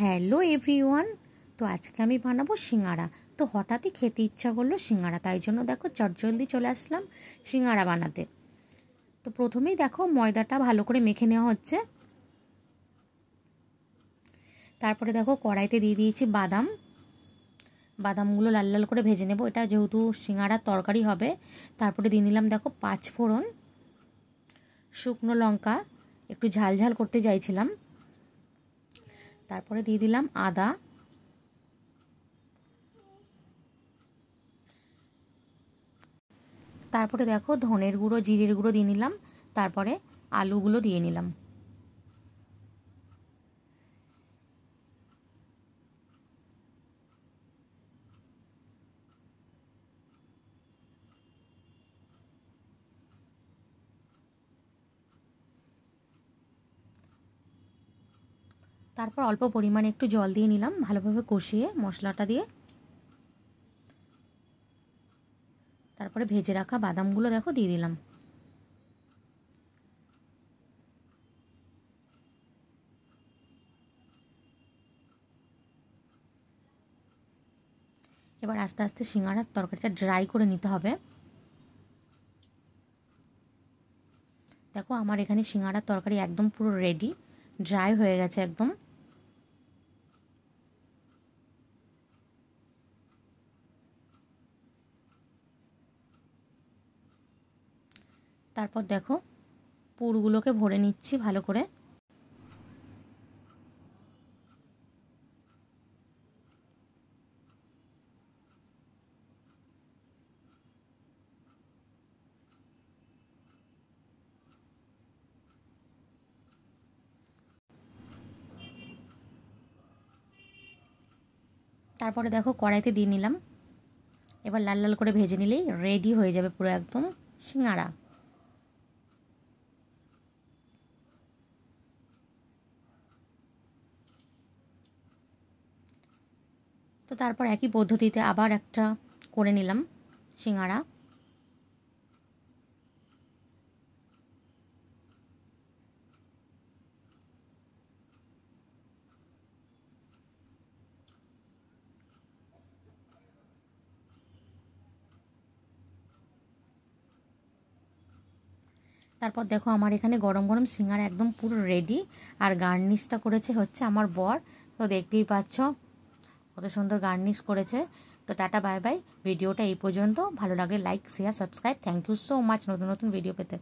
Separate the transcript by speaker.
Speaker 1: Hello everyone. তো আজকে আমি বানাবো সিঙ্গাড়া। তো হঠাৎই খেতে ইচ্ছা করলো সিঙ্গাড়া, তাই জন্য দেখো চটজলদি চলে আসলাম সিঙ্গাড়া বানাতে। তো প্রথমেই দেখো ময়দাটা ভালো করে মেখে নেওয়া হচ্ছে। তারপরে দেখো কড়াইতে দিয়ে দিয়েছি বাদামগুলো লাল লাল করে ভেজে নেব, এটা যেহেতু সিঙ্গাড়ার তরকারি হবে। তারপরে দিয়ে নিলাম দেখো 5 ফোড়ন, শুকনো লঙ্কা, একটু ঝাল ঝাল করতে চাইছিলাম। তারপরে দিয়ে দিলাম আদা, তারপরে দেখো ধনের গুঁড়ো জিরের গুঁড়ো দিয়ে নিলাম। তারপরে আলুগুলো দিয়ে নিলাম। তারপর অল্প পরিমাণে একটু জল দিয়ে নিলাম, ভালোভাবে কষিয়ে মশলাটা দিয়ে। তারপরে ভেজে রাখা বাদামগুলো দেখো দিয়ে দিলাম। এবার আস্তে আস্তে সিঙ্গাড়ার তরকারিটা ড্রাই করে নিতে হবে। দেখো আমার এখানে সিঙ্গাড়ার তরকারি একদম পুরো রেডি, ড্রাই হয়ে গেছে একদম। তারপর দেখো পুরগুলোকে ভরে নিচ্ছি ভালো করে। তারপরে দেখো কড়াইতে দিয়ে নিলাম। এবার লাল লাল করে ভেজে নিলেই রেডি হয়ে যাবে পুরো একদম সিঙ্গাড়া। তো তারপর একই পদ্ধতিতে আবার একটা করে নিলাম সিঙ্গাড়া। তারপর দেখো আমার এখানে গরম গরম সিঙ্গাড়া একদম পুরো রেডি। আর গার্নিশটা করেছে হচ্ছে আমার বর। তো দেখতেই পাচ্ছ কত সুন্দর গার্নিশ করেছে। তো টাটা বাই বাই, ভিডিওটা এই পর্যন্ত। ভালো লাগলে like share subscribe. Thank you so much নতুন নতুন ভিডিও পেতে।